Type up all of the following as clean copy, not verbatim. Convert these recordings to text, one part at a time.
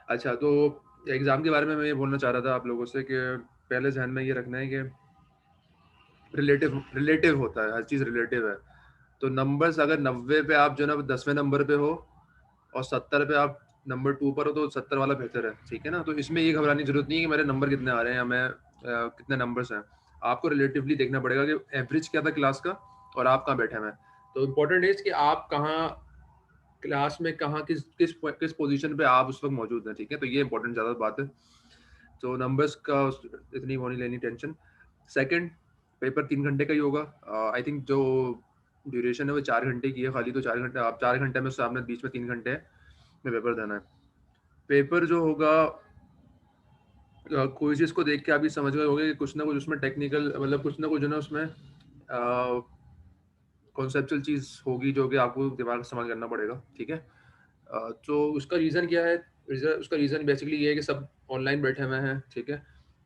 अच्छा, तो एग्ज़ाम के बारे में मैं ये बोलना चाह रहा था आप लोगों से कि पहले ज़हन में ये रखना है कि रिलेटिव रिलेटिव होता है, हर चीज़ रिलेटिव है। तो नंबर्स अगर 90 पे आप जो है ना 10वें नंबर पे हो और 70 पे आप नंबर 2 पर हो तो 70 वाला बेहतर है, ठीक है ना? तो इसमें ये घबराने की ज़रूरत नहीं है कि मेरे नंबर कितने आ रहे हैं या मैं कितने नंबर्स हैं। आपको रिलेटिवली देखना पड़ेगा कि एवरेज क्या था क्लास का और आप कहाँ बैठे हुए हैं। तो इम्पोर्टेंट इज़ कि आप कहाँ क्लास में कहाँ किस पोज़ीशन पे आप उस वक़्त मौजूद हैं, ठीक है? तो ये इम्पोर्टेंट ज़्यादा बात है। तो नंबर्स का इतनी वो नहीं लेनी टेंशन। सेकंड, पेपर 3 घंटे का ही होगा। आई थिंक जो ड्यूरेशन है वो 4 घंटे की है खाली, तो 4 घंटे आप 4 घंटे में सामने बीच में 3 घंटे में पेपर देना है। पेपर जो होगा कोई चीज़ को देख के आप ये समझ गए होंगे कि कुछ ना कुछ उसमें टेक्निकल मतलब कुछ ना कुछ जो है ना उसमें कॉन्सेप्चुअल चीज़ होगी जो कि आपको दिमाग से इस्तेमाल करना पड़ेगा, ठीक है? तो उसका रीज़न क्या है? उसका रीज़न बेसिकली ये है कि सब ऑनलाइन बैठे हुए हैं, ठीक है?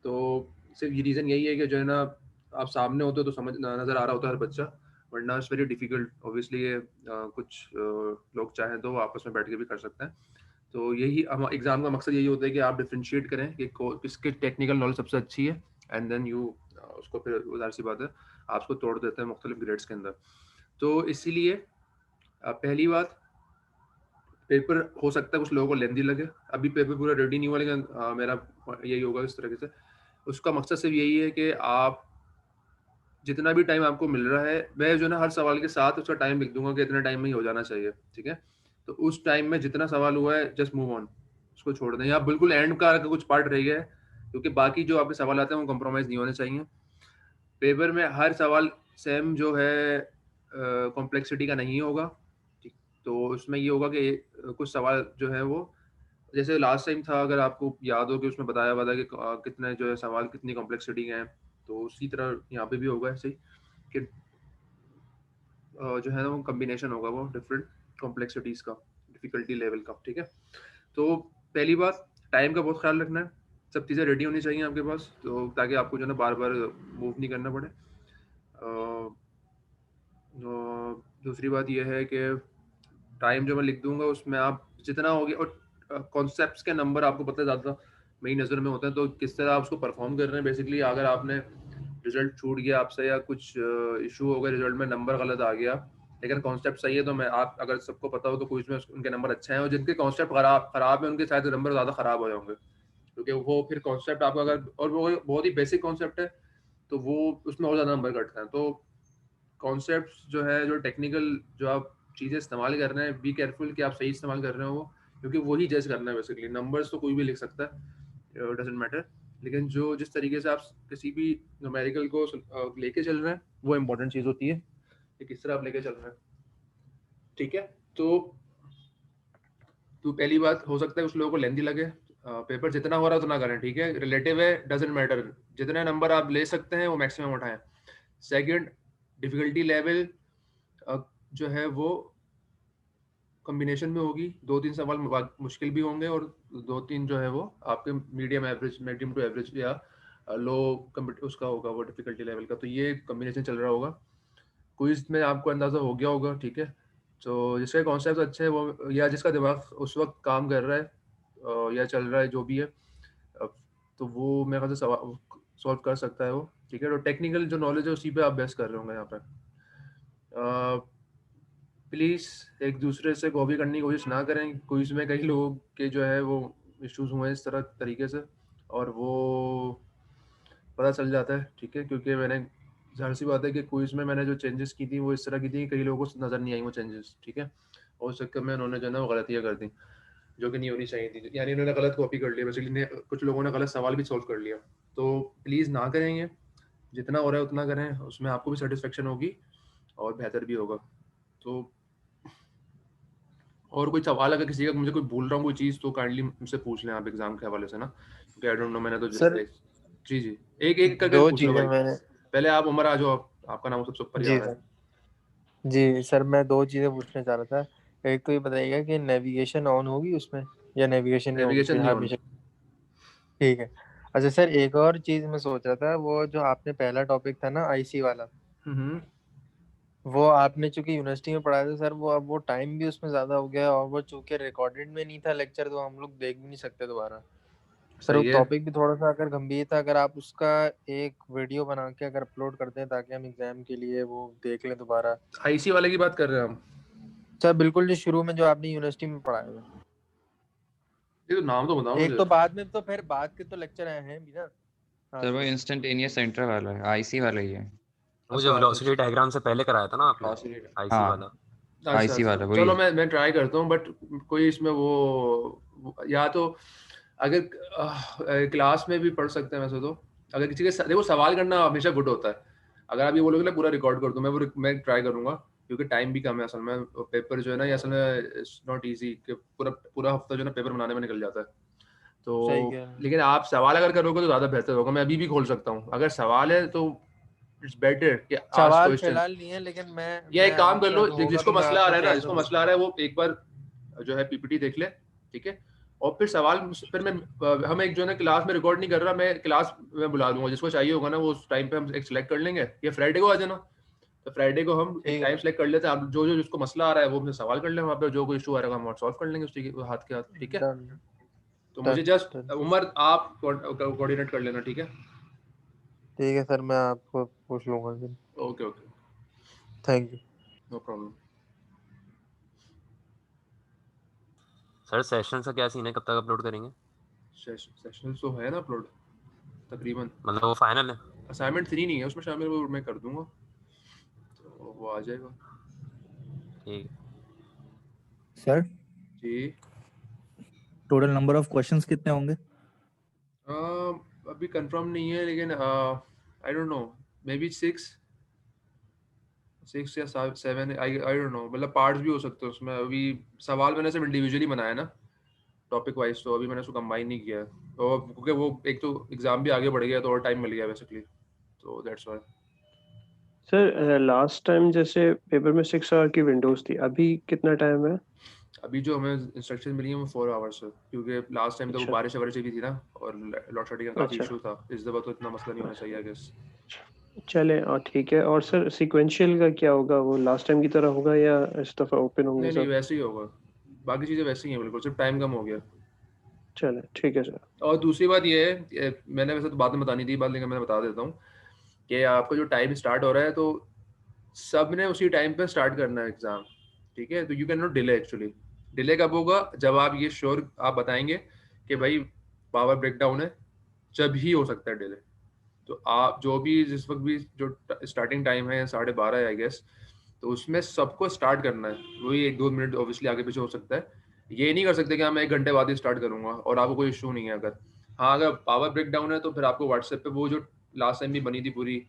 तो सिर्फ़ ये रीज़न यही है कि जो है ना आप सामने होते हो तो समझ न नज़र आ रहा होता है हर बच्चा, वरना इट्स वेरी डिफ़िकल्ट ऑब्वियसली ये कुछ लोग चाहें तो वो आपस में बैठ के भी कर सकते हैं। तो यही हम एग्ज़ाम का मकसद यही होता है कि आप डिफरेंशिएट करें कि किसकी टेक्निकल नॉलेज सबसे अच्छी है एंड देन यू उसको फिर ज़ाहिर-सी बात है आप उसको तोड़ देते हैं मुख्तलिफ ग्रेड्स के अंदर। तो इसीलिए पहली बात पेपर हो सकता है कुछ लोगों को लेंदी लगे। अभी पेपर पूरा रेडी नहीं हुआ लेकिन मेरा यही होगा इस तरीके से। उसका मकसद सिर्फ़ यही है कि आप जितना भी टाइम आपको मिल रहा है, मैं जो है ना हर सवाल के साथ उसका टाइम लिख दूँगा कि इतने टाइम में ही हो जाना चाहिए, ठीक है? तो उस टाइम में जितना सवाल हुआ है जस्ट मूव ऑन, उसको छोड़ दें या बिल्कुल एंड का अगर कुछ पार्ट रह गया है, क्योंकि बाकी जो आपके सवाल आते हैं वो कॉम्प्रोमाइज़ नहीं होने चाहिए। पेपर में हर सवाल सेम जो है कॉम्प्लेक्सिटी का नहीं होगा, ठीक? तो उसमें ये होगा कि कुछ सवाल जो है वो जैसे लास्ट टाइम था अगर आपको याद हो कि उसमें बताया हुआ था कि कितने जो है सवाल कितनी कॉम्प्लेक्सिटी के हैं, तो उसी तरह यहाँ पे भी होगा ऐसे ही कि जो है ना वो कॉम्बिनेशन होगा वो डिफरेंट कॉम्प्लेक्सिटीज़ का, डिफ़िकल्टी लेवल का, ठीक है? तो पहली बात टाइम का बहुत ख़्याल रखना है, सब चीज़ें रेडी होनी चाहिए आपके पास तो ताकि आपको जो है ना बार-बार मूव नहीं करना पड़े। अ दूसरी बात ये है कि टाइम जो मैं लिख दूँगा उसमें आप जितना हो गया और कॉन्सेप्ट्स के नंबर आपको पता है ज़्यादा मेरी नज़र में होते हैं, तो किस तरह आप उसको परफ़ॉर्म कर रहे हैं बेसिकली अगर आपने रिज़ल्ट छूट गया आपसे या कुछ इश्यू हो गया रिज़ल्ट में नंबर गलत आ गया, लेकिन कॉन्सेप्ट सही है तो मैं आप अगर सबको पता हो तो क्विज़ में उनके नंबर अच्छे हैं और जिनके कॉन्सेप्ट खराब है उनके शायद नंबर ज़्यादा खराब हो जाएँगे। क्योंकि वो फिर कॉन्सेप्ट आपका अगर और वो बहुत ही बेसिक कॉन्सेप्ट है, तो वो उसमें और ज़्यादा नंबर कटते हैं। तो कॉन्सेप्ट्स जो है, जो टेक्निकल जो आप चीज़ें इस्तेमाल कर रहे हैं, बी केयरफुल कि आप सही इस्तेमाल कर रहे हो वो, क्योंकि वही जज करना है बेसिकली। नंबर्स तो कोई भी लिख सकता है, डज़न्ट मैटर। लेकिन जो जिस तरीके से आप किसी भी न्यूमेरिकल को लेके चल रहे हैं, वो इम्पोर्टेंट चीज़ होती है कि किस तरह आप लेके चल रहे हैं। ठीक है? तो पहली बात हो सकता है कुछ लोगों को लेंथी लगे, पेपर जितना हो रहा है उतना करें, ठीक है? रिलेटिव है, डज़न्ट मैटर। जितने नंबर आप ले सकते हैं, वो मैक्सिमम उठाएँ। सेकंड, डिफ़िकल्टी लेवल अ, जो है वो कॉम्बिनेशन में होगी, 2-3 सवाल मुश्किल भी होंगे और 2-3 जो है वो आपके मीडियम टू एवरेज या लो उसका होगा वो डिफ़िकल्टी लेवल का, तो ये कॉम्बिनेशन चल रहा होगा। क्विज़ में आपको अंदाज़ा हो गया होगा, ठीक है? तो जिसके कॉन्सेप्ट अच्छे हैं वो या जिसका दिमाग उस वक़्त काम कर रहा है या चल रहा है जो भी है अ, तो वो मेरे ख़्याल से सॉल्व कर सकता है वो, ठीक है? तो टेक्निकल जो नॉलेज है उसी पे आप बेस कर रहे होंगे यहाँ पे। अ प्लीज़ एक-दूसरे से कॉपी करने की कोशिश ना करें। क्विज़ में कई लोगों के जो है वो इश्यूज़ हुए हैं इस तरह तरीके से और वो पता चल जाता है, ठीक है? क्योंकि मैंने ज़ाहिर-सी बात है कि क्विज़ में मैंने जो चेंजेज़ की थी वो इस तरह की थी, कई लोगों को नज़र नहीं आई वो चेंजेज़, ठीक है? और उस चक्कर में उन्होंने जो है ना वो गलतियाँ कर दी, जो कि नहीं होनी चाहिए थी। यानी उन्होंने गलत कॉपी कर लिया बेसिकली ने कुछ लोगों ने गलत सवाल भी सॉल्व कर लिया। तो प्लीज़ ना करें ये, जितना हो रहा है उतना करें, उसमें आपको भी सैटिस्फैक्शन होगी और बेहतर भी होगा। तो और कोई सवाल अगर किसी का मुझे कोई भूल रहा हूँ कोई चीज़ तो काइंडली मुझसे पूछ लें आप एग्ज़ाम के हवाले से ना, क्योंकि आई डोंट नो मैंने तो सर जी, जी। एक-एक करके 2 पूछ लो चीज़ें भाई। मैंने पहले आप उमर आ जाओ आप, आपका नाम सबसे ऊपर ही आ जी रहा सर। है। जी, सर मैं 2 चीज़ें पूछना चाह रहा था। एक तो ये बताइएगा कि नेविगेशन ऑन होगी उसमें या नेविगेशन नहीं होगी नेविगेशन फिर नहीं ऑन। हमेशा? ठीक है। अच्छा सर एक और चीज़ मैं सोच रहा था वो जो आपने पहला टॉपिक था ना आईसी वाला, हुँ, हुँ। वो आपने चूंकि यूनिवर्सिटी में पढ़ाया था सर, वो अब वो टाइम भी उसमें ज्यादा हो गया, और वो चूंकि रिकॉर्डेड में नहीं था लेक्चर, तो हम लोग देख भी नहीं सकते दोबारा। सर वो सही है। टॉपिक भी थोड़ा सा अगर गंभीर था, अगर आप उसका एक वीडियो बना के अगर अपलोड कर दें ताकि हम एग्जाम के लिए वो देख लें दोबारा। आईसी वाले की बात कर रहे हैं हम? सर बिल्कुल, जो शुरू में जो आपने यूनिवर्सिटी में पढ़ाया था। ये तो नाम तो बताओ एक मुझे। तो बाद में, तो फिर बाद के तो लेक्चर आए हैं भी ना। हाँ सर वो सर। इंस्टेंटेनियस सेंटर वाला है, आईसी वाला ही है। वो जो अच्छा अच्छा वेलोसिटी अच्छा। डायग्राम से पहले कराया था ना आपने, Velocity- आईसी हाँ वाला। अच्छा आईसी अच्छा, वाला वही चलो है। मैं ट्राई करता हूँ, बट कोई इसमें या तो अगर क्लास में भी पढ़ सकते हैं वैसे तो। अगर किसी के देखो, सवाल करना हमेशा गुड होता है। अगर आप ये बोलोगे ना पूरा रिकॉर्ड कर दूं, मैं ट्राई करूंगा, क्योंकि टाइम भी कम है असल में। पेपर जो है ना, ये असल में इट्स नॉट इजी कि पूरा पूरा हफ्ता जो है ना पेपर बनाने में निकल जाता है। तो सही कह रहे हैं। लेकिन आप सवाल अगर करोगे तो ज़्यादा बेहतर होगा। मैं अभी भी खोल सकता हूँ, अगर सवाल है तो इट्स बेटर कि आज सवाल क्वेश्चन। फिलहाल नहीं है, लेकिन या मैं एक काम कर आपसे लो, अगर होगा जिसको तो मैं मसला आ आपको रहा है ना, कह जिसको दूंगा। मसला आ रहा है वो एक बार जो है पीपीटी देख ले, ठीक है। और फिर सवाल, फिर मैं हम एक जो है ना क्लास में रिकॉर्ड नहीं कर रहा, मैं क्लास में बुला दूंगा, जिसको चाहिए होगा ना वो उस टाइम पे हम एक सिलेक्ट कर लेंगे। या फ्राइडे को आ जाना, तो फ्राइडे को हम एक ठीक है टाइम सर। सेलेक्ट कर लेते हैं। आप जो जो जिसको मसला आ रहा है वो अपने सवाल कर लें वहाँ पे, जो कोई इशू आ रहा है हम सॉल्व कर लेंगे उसके हाथ के हाथ, ठीक है। डन। तो डन। मुझे जस्ट डन। उमर आप कोऑर्डिनेट कर लेना, ठीक है। ठीक है सर, मैं आपको पूछ लूंगा फिर। Okay okay, thank you. No problem. Sir session का क्या सीन है, कब तक अपलोड करेंगे? सेशन तो है ना अपलोड तकरीबन। मतलब वो फाइनल है? असाइनमेंट 3 नहीं है उसमें शामिल, वो मैं कर दूंगा, तो वो आ जाएगा। ठीक सर जी। टोटल नंबर ऑफ क्वेश्चंस कितने होंगे? अभी कंफर्म नहीं है, लेकिन I don't know, maybe 6 या 7, आई डोंट नो, मतलब पार्ट्स भी हो सकते हैं उसमें। अभी सवाल मैंने सिर्फ इंडिविजुअली बनाया ना, टॉपिक वाइज, तो अभी मैंने उसको कंबाइन नहीं किया है। तो क्योंकि वो एक तो एग्जाम भी आगे बढ़ गया तो और टाइम मिल गया बेसिकली, तो that's why. Sir last time जैसे पेपर में 6 आवर की विंडोज थी, अभी कितना टाइम है? अभी जो हमें इंस्ट्रक्शन मिली है वो 4 आवर्स है, क्योंकि लास्ट टाइम तो वो अच्छा बारिश वगैरह भी थी ना, और लॉट शेडिंग का काफ़ी अच्छा। इशू था। इस दफ़ा तो इतना मसला नहीं होना चाहिए आई गेस। चले और ठीक है। और सर सीक्वेंशियल का क्या होगा, वो लास्ट टाइम की तरह होगा या इस दफ़ा ओपन होंगे नहीं नहीं, सब? वैसे ही होगा, बाकी चीज़ें वैसे ही हैं बिल्कुल, सिर्फ टाइम कम हो गया। चले ठीक है सर। और दूसरी बात ये है मैंने वैसे तो बाद में बतानी थी बात, लेकिन मैं बता देता हूँ कि आपका जो टाइम स्टार्ट हो रहा है, तो सब ने उसी टाइम पे स्टार्ट करना है एग्जाम, ठीक है। तो you can not delay actually. Delay कब होगा, जब आप ये श्योर आप बताएंगे कि भाई पावर ब्रेकडाउन है, जब ही हो सकता है डिले। तो आप जो भी जिस वक्त भी जो स्टार्टिंग टाइम है 12:30 है आई गेस, तो उसमें सबको स्टार्ट करना है। वही 1-2 मिनट ऑब्वियसली आगे पीछे हो सकता है। ये नहीं कर सकते कि हाँ मैं 1 घंटे बाद ही स्टार्ट करूंगा और आपको कोई इशू नहीं है। अगर हाँ, अगर पावर ब्रेक डाउन है तो फिर आपको व्हाट्सएप पे वो जो लास्ट टाइम भी बनी थी पूरी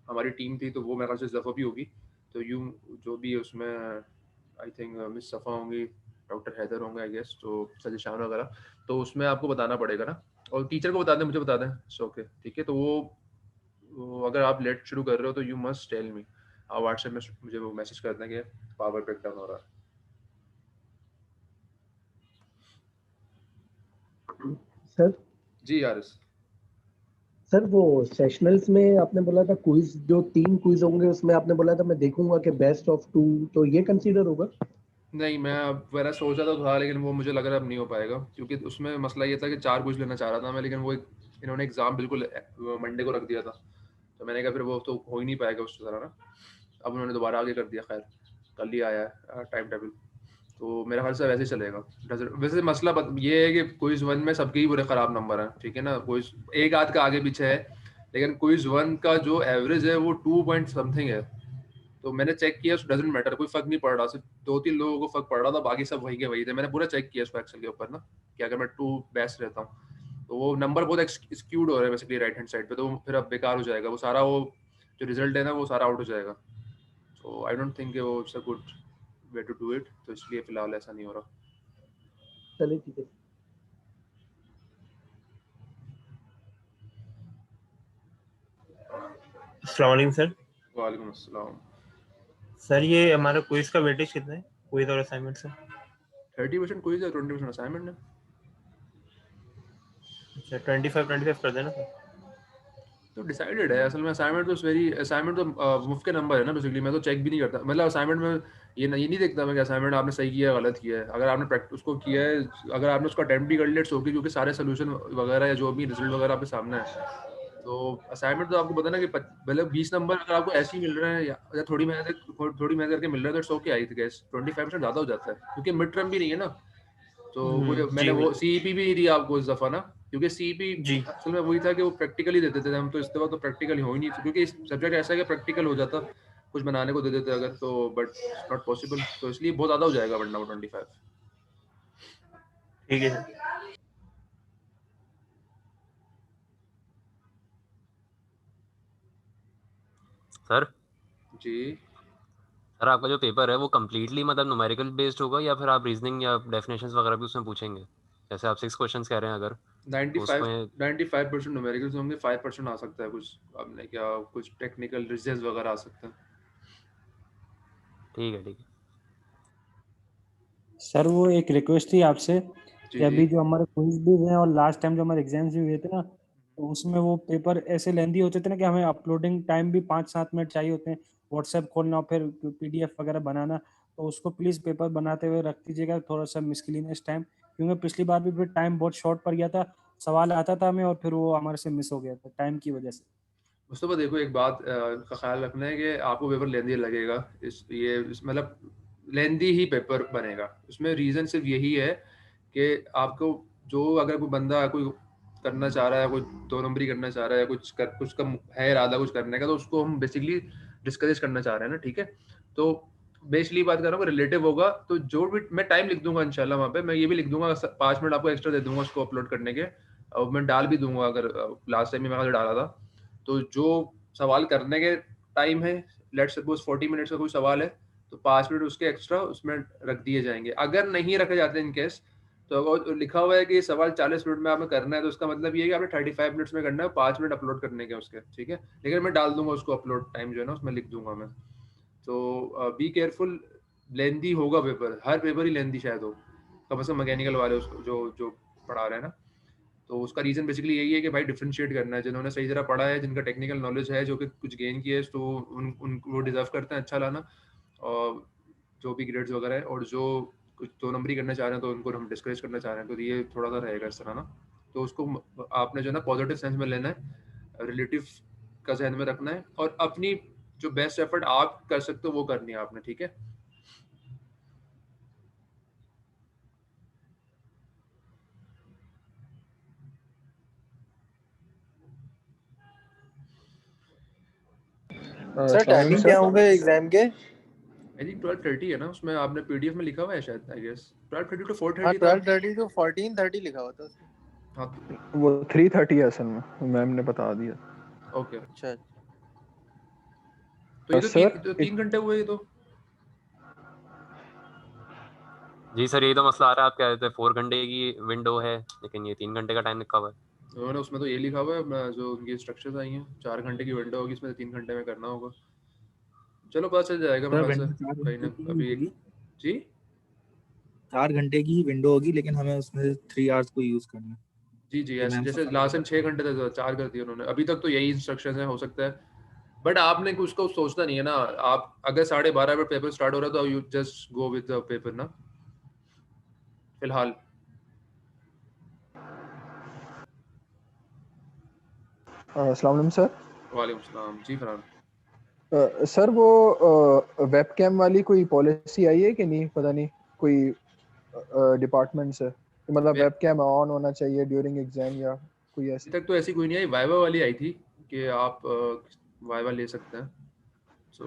हमारी टीम थी, तो वो मेरे ख्याल से इस दफ़ा भी होगी। तो जो भी उसमें आई थिंक मिस सफ़ा होंगी, डॉक्टर हैदर होंगे आई गेस, तो सजेशान वगैरह, तो उसमें आपको बताना पड़ेगा ना। और टीचर को बता दें, मुझे बता दें, ओके ठीक है। तो वो अगर आप लेट शुरू कर रहे हो तो यू मस्ट टेल मी। आप व्हाट्सएप में मुझे वो मैसेज कर दें कि पावर ब्रेक डाउन हो रहा है। सर जी यारिस। सर वो सेशनल्स में आपने बोला था क्विज, जो 3 क्विज होंगे उसमें आपने बोला था मैं देखूंगा कि बेस्ट ऑफ 2, तो ये कंसीडर होगा? नहीं, मैं अब मैंने सोचा तो था, लेकिन वो मुझे लग रहा है अब नहीं हो पाएगा, क्योंकि उसमें मसला ये था कि 4 कुछ लेना चाह रहा था मैं, लेकिन वो इन्होंने एग्ज़ाम बिल्कुल मंडे को रख दिया था। तो मैंने कहा फिर वो तो हो ही नहीं पाएगा उस तरह ना। अब उन्होंने दोबारा आगे कर दिया, खैर कल ही आया है टाइम टेबल, तो मेरे ख्याल से वैसे ही चलेगा। वैसे मसला ये है कि क्विज 1 में सबके ही बुरे ख़राब नंबर हैं, ठीक है ना। क्विज एक आध का आगे पीछे है, लेकिन क्विज 1 का जो एवरेज है वो 2 पॉइंट समथिंग है। तो मैंने चेक किया, डजंट मैटर, कोई फर्क नहीं पड़ रहा, सिर्फ 2-3 लोगों को फर्क पड़ रहा था, बाकी सब वही के वही थे। मैंने पूरा चेक किया इसको एक्सेल के ऊपर ना, कि अगर मैं 2 बेस्ट रहता हूँ तो वो नंबर बहुत स्क्यूड हो रहा है बेसिकली राइट हैंड साइड पे, तो फिर अब बेकार हो जाएगा वो सारा, वो जो रिजल्ट है ना वो सारा आउट हो जाएगा। तो आई डोंट थिंक वो it's a good way to do it, तो इसलिए फिलहाल ऐसा नहीं हो रहा। चलिए ठीक है। अस्सलाम वालेकुम सर। वालेकुम अस्सलाम। सर ये हमारा क्विज का वेटेज कितना है, क्विज और असाइनमेंट से? 30% क्विज है, 20% असाइनमेंट है। अच्छा 25 कर देना सर। तो डिसाइडेड है असल में। असाइनमेंट तो मुफ्त के नंबर है ना बेसिकली। मैं तो चेक भी नहीं करता, मतलब असाइनमेंट में ये नहीं देखता मैं कि असाइनमेंट आपने सही किया है गलत किया है। अगर आपने प्रैक्टिस उसको किया है, अगर आपने उसको अटेम्प्ट भी कर लिया सो क्योंकि सारे सोल्यूशन वगैरह या जो भी रिजल्ट वगैरह आपके सामने है, तो असाइनमेंट तो आपको पता ना कि मतलब 20 नंबर अगर आपको ऐसे ही मिल रहे हैं या थोड़ी मेहनत करके मिल रहे हैं तो इट्स ओके। आई गेस 25% ज़्यादा हो जाता है क्योंकि मिड टर्म भी नहीं है ना। तो वो मैंने जी वो भाई सीईपी भी नहीं दिया आपको इस दफ़ा ना, क्योंकि सीईपी जी असल में वही था कि वो प्रैक्टिकली देते थे हम, तो इस दफ़ा तो प्रैक्टिकल हो ही नहीं क्योंकि सब्जेक्ट ऐसा है कि प्रैक्टिकल हो जाता कुछ बनाने को दे देते अगर तो, बट नॉट पॉसिबल, तो इसलिए बहुत ज़्यादा हो जाएगा वरना वो 25। ठीक है सर। सर जी सर आपका जो पेपर है वो कम्प्लीटली मतलब न्यूमेरिकल बेस्ड होगा या फिर आप रीजनिंग या डेफिनेशंस वगैरह भी उसमें पूछेंगे? जैसे आप 6 क्वेश्चंस कह रहे हैं अगर, तो 95 उसमें 95% न्यूमेरिकल्स होंगे, 5% आ सकता है कुछ आपने क्या कुछ टेक्निकल रिजल्ट वगैरह आ सकते हैं। ठीक है ठीक है। सर वो एक रिक्वेस्ट थी आपसे कि जी अभी जो हमारे क्विज भी हुए हैं और लास्ट टाइम जो हमारे एग्जाम्स भी हुए थे ना, तो उसमें वो पेपर ऐसे लेंदी होते थे ना कि हमें अपलोडिंग टाइम भी 5-7 मिनट चाहिए होते हैं, व्हाट्सएप खोलना और फिर पीडीएफ वगैरह बनाना। तो उसको प्लीज़ पेपर बनाते हुए रख दीजिएगा थोड़ा सा मिसलिनियस टाइम, क्योंकि पिछली बार भी फिर टाइम बहुत शॉर्ट पड़ गया था, सवाल आता था हमें और फिर वो हमारे से मिस हो गया था टाइम की वजह से। मुस्तफा देखो एक बात का ख्याल रखना है कि आपको पेपर लेंदी लगेगा, मतलब लेंदी ही पेपर बनेगा। उसमें रीज़न सिर्फ यही है कि आपको जो अगर कोई बंदा कोई करना चाह रहा है, कोई 2 नंबरी करना चाह रहा है, कुछ का है इरादा कुछ करने का, तो उसको हम बेसिकली डिस्करेज करना चाह रहे हैं ना, ठीक है। तो बेसिकली बात कर रहा हूँ रिलेटिव होगा, तो जो भी मैं टाइम लिख दूंगा इंशाल्लाह वहाँ पे, मैं ये भी लिख दूंगा 5 मिनट आपको एक्स्ट्रा दे दूंगा उसको अपलोड करने के, और मैं डाल भी दूंगा अगर लास्ट टाइम में मैंने डाला था। तो जो सवाल करने के टाइम है, लेट्स सपोज 40 मिनट्स का कोई सवाल है, तो 5 मिनट उसके एक्स्ट्रा उसमें रख दिए जाएंगे। अगर नहीं रखे जाते इन केस, तो अगर लिखा हुआ है कि सवाल 40 मिनट में आपने करना है, तो उसका मतलब ये है कि आपने 35 मिनट्स में करना है, 5 मिनट अपलोड करने के उसके, ठीक है। लेकिन मैं डाल दूंगा उसको अपलोड टाइम जो है ना उसमें लिख दूंगा मैं। तो बी केयरफुल, लेंदी होगा पेपर, हर पेपर ही लेंदी शायद हो, कम से कम मैकेनिकल वाले उसको जो जो पढ़ा रहे हैं ना। तो उसका रीज़न बेसिकली यही है कि भाई डिफरेंशिएट करना है, जिन्होंने सही तरह पढ़ा है, जिनका टेक्निकल नॉलेज है, जो कि कुछ गेन किए, तो उन वो डिजर्व करते हैं अच्छा लाना, और जो भी ग्रेड्स वगैरह है, और जो कुछ 2 नंबरी करना चाह रहे हैं तो उनको हम डिस्करेज करना चाह रहे हैं, तो ये थोड़ा सा रहेगा इस तरह ना। तो उसको आपने जो है ना पॉजिटिव सेंस में लेना है, रिलेटिव का जहन में रखना है, और अपनी जो बेस्ट एफर्ट आप कर सकते हो वो करनी है आपने, ठीक है। सर टाइमिंग क्या होंगे एग्जाम के? आई थिंक 12:30 है ना, उसमें आपने पीडीएफ में लिखा हुआ है शायद, आई गेस 12:30 to हाँ 4:30 था। 12:30 to 14:30 लिखा हुआ था उसमें। हाँ वो 3:30 है असल में, मैम ने बता दिया। ओके, अच्छा तो ये तो सर 3 घंटे हुए ये तो। जी सर यही तो मसला आ रहा है, आप कह रहे थे 4 घंटे की विंडो है लेकिन ये 3 घंटे का टाइम लिखा हुआ है। उन्होंने उसमें तो ये लिखा हुआ है जो उनकी इंस्ट्रक्शंस आई हैं, 4 घंटे की विंडो होगी, इसमें 3 घंटे में करना होगा। चलो पता चल जाएगा मेरे सर ख्याल से विंडो 4 कहीं घंटे ना की अभी होगी, जी 4 घंटे की विंडो होगी, लेकिन हमें उसमें 3 आवर्स को यूज करना है। जी जी ये ऐसे मैम को जैसे सारा लास्ट टाइम पता 6 घंटे तक 4 कर दिए उन्होंने, अभी तक तो यही इंस्ट्रक्शंस हैं, हो सकता है। बट आपने कुछ को सोचना नहीं है ना, आप अगर 12:30 पर पेपर स्टार्ट हो रहा है तो you just go with the paper ना फिलहाल। अस्सलाम वालेकुम सर। वालेकुम सलाम जी फरहान। सर वो वेबकैम वाली कोई पॉलिसी आई है कि नहीं, पता नहीं कोई डिपार्टमेंट से, कि मतलब अभी वेबकैम ऑन होना चाहिए ड्यूरिंग एग्जाम या कोई ऐसी। तक तो ऐसी कोई नहीं आई, वाइवा वाली आई थी कि आप वाइवा ले सकते हैं, तो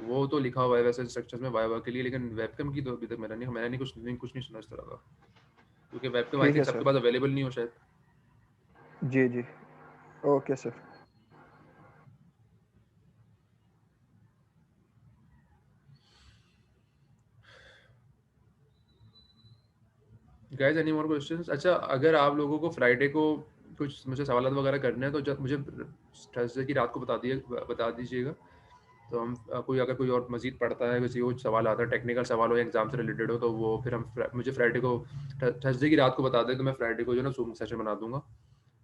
वो तो लिखा हुआ है वैसे इंस्ट्रक्शंस में वाइवा के लिए, लेकिन वेबकैम की तो अभी तक मैंने कुछ नहीं सुना इस तरह का, क्योंकि वेबकैम आई ठीक है थिंक सबके सर। पास अवेलेबल नहीं हो शायद। जी जी okay sir. Guys any more questions? अच्छा अगर आप लोगों को फ्राइडे को कुछ मुझे सवाल वगैरह करने हैं तो जब मुझे थर्सडे की रात को बता दीजिएगा, तो हम अगर कोई और मजीद पढ़ता है, किसी और सवाल आता है, टेक्निकल सवाल हो, एग्जाम से रिलेटेड हो, तो वो फिर हम मुझे फ्राइडे को थर्सडे की रात को बता दें, तो मैं फ्राइडे को जो ना जूम सेशन बना दूंगा,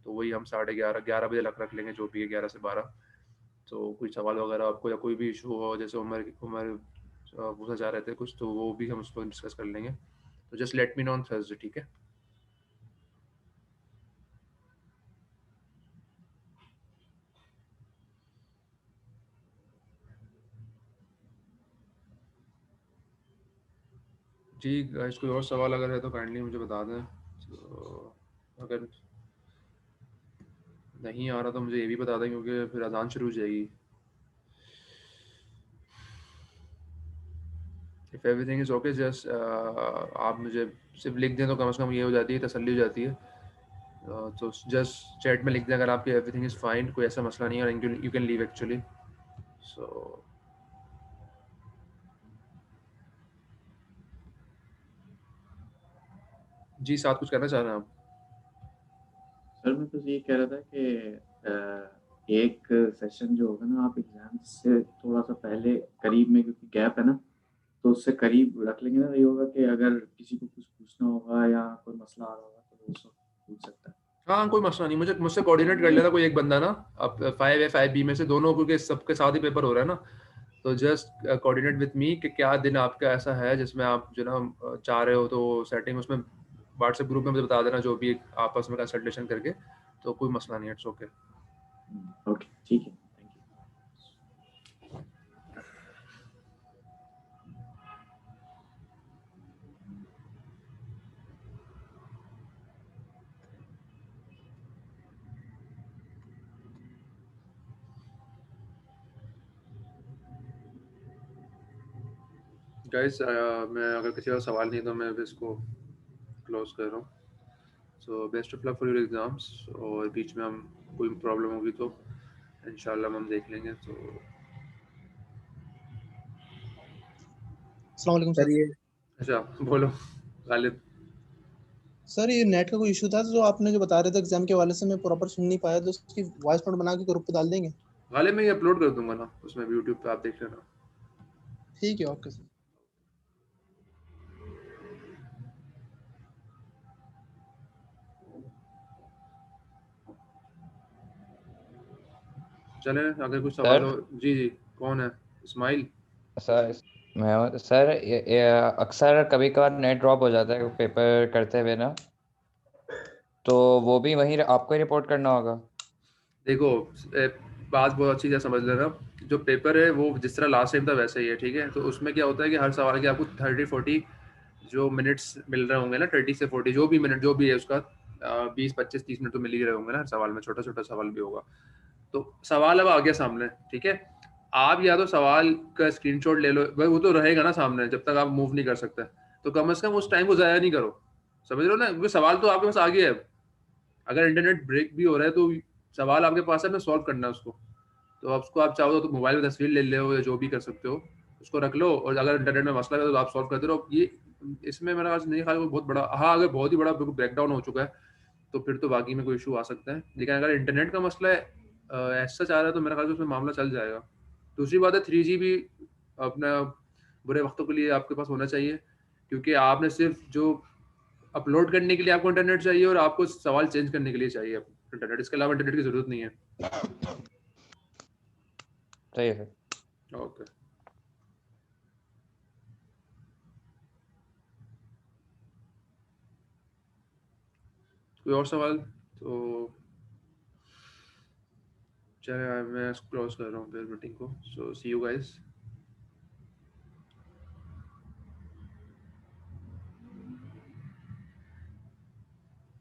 तो वही हम 11:30 बजे रख लेंगे, जो भी है 11 से 12। तो कोई सवाल वगैरह आपको या कोई भी इशू हो, जैसे उमर उमर पूछना चाह रहे थे कुछ, तो वो भी हम उसको डिस्कस कर लेंगे। तो just let me know on Thursday, ठीक है? जी गाइस, कोई और सवाल अगर है तो काइंडली मुझे बता दें। तो अगर नहीं आ रहा तो मुझे ये भी बता दें, क्योंकि फिर अजान शुरू हो जाएगी। If everything is okay, just आप मुझे सिर्फ लिख दें तो कम से कम ये हो जाती है, तसल्ली हो जाती है। तो जस्ट चैट में लिख दें अगर आपकी एवरीथिंग इज़ फाइन, कोई ऐसा मसला नहीं है, और यू कैन लीव एक्चुअली। सो जी, साथ कुछ कहना चाह रहे हैं आप? सर मैं बस ये कह रहा था कि एक सेशन जो होगा ना, आप एग्जाम से थोड़ा सा पहले करीब में, क्योंकि गैप है ना, तो उससे करीब रख लेंगे ना। ये होगा कि अगर किसी को कुछ पूछना होगा या कोई मसला आ रहा होगा तो वो सब पूछ सकता है। हाँ, कोई मसला नहीं, मुझसे कोऑर्डिनेट कर लेना कोई एक बंदा ना, अब 5A 5B में से दोनों, क्योंकि सबके साथ ही पेपर हो रहा है ना। तो जस्ट कोऑर्डिनेट विद मी कि क्या दिन आपका ऐसा है जिसमें आप जो ना चाह रहे हो, तो सेटिंग उसमें व्हाट्सएप ग्रुप में मुझे बता देना, जो भी आपस में कंसल्टेशन करके। तो कोई मसला नहीं है, इट्स ओके। ओके, ठीक है, थैंक यू। गाइस, मैं अगर किसी का सवाल नहीं तो मैं इसको क्लोज कर रहा हूँ। So best of luck for your exams, और बीच में हम कोई प्रॉब्लम होगी तो इंशाल्लाह हम देख लेंगे। तो अस्सलाम वालेकुम सर सर। ये अच्छा, बोलो गालिब। सर ये नेट का कोई इशू था, जो आपने जो बता रहे थे एग्जाम के हवाले से, मैं प्रॉपर सुन नहीं पाया, तो उसकी वॉइस नोट बना के ग्रुप पे डाल देंगे? गालिब मैं ये अपलोड कर दूंगा ना उसमें, यूट्यूब पे आप देख लेना। ठीक है, ओके सर। चलें, अगर कुछ सवाल हो। जी जी, कौन है? इस्माइल? सर मैं सर ये अक्सर कभी कभार नेट ड्रॉप हो जाता है पेपर करते हुए ना, तो वो भी वहीं आपको ही रिपोर्ट करना होगा। देखो, बात बहुत अच्छी तरह समझ लेना। जो पेपर है वो जिस तरह लास्ट टाइम था वैसे ही है, ठीक है? तो उसमें क्या होता है कि हर सवाल के आपको 30-40 जो मिनट्स मिल रहे होंगे ना, 30 से 40 जो भी मिनट जो भी है उसका, 20-25-30 मिनट तो मिल ही रहे होंगे ना हर सवाल में, छोटा छोटा सवाल भी होगा। तो सवाल अब आ गया सामने, ठीक है? आप या तो सवाल का स्क्रीनशॉट ले लो, भाई वो तो रहेगा ना सामने जब तक आप मूव नहीं कर सकते। तो कम से कम उस टाइम को ज़ाया नहीं करो, समझ रहे हो ना? क्योंकि सवाल तो आपके पास आ गया है। अगर इंटरनेट ब्रेक भी हो रहा है तो सवाल आपके पास है, मैं सॉल्व करना है उसको। तो आप उसको आप चाहो तो मोबाइल में तस्वीर ले लो या जो भी कर सकते हो, उसको रख लो, और अगर इंटरनेट में मसला है तो आप सॉल्व करते रहो। ये इसमें मेरा नहीं ख्याल बहुत बड़ा, हाँ अगर बहुत ही बड़ा ब्रेकडाउन हो चुका है तो फिर तो बाकी में कोई इशू आ सकता है। लेकिन अगर इंटरनेट का मसला है ऐसा चाह रहा है तो मेरा ख्याल से उसमें मामला चल जाएगा। दूसरी बात है, 3G भी अपना बुरे वक्तों के लिए आपके पास होना चाहिए, क्योंकि आपने सिर्फ जो अपलोड करने के लिए आपको इंटरनेट चाहिए, और आपको सवाल चेंज करने के लिए चाहिए इंटरनेट। इसके अलावा इंटरनेट की जरूरत नहीं है। सही है। ओके, कोई और सवाल? तो चलिए मैं क्लोज कर रहा हूँ फिर मीटिंग को। सो सी यू गाइस।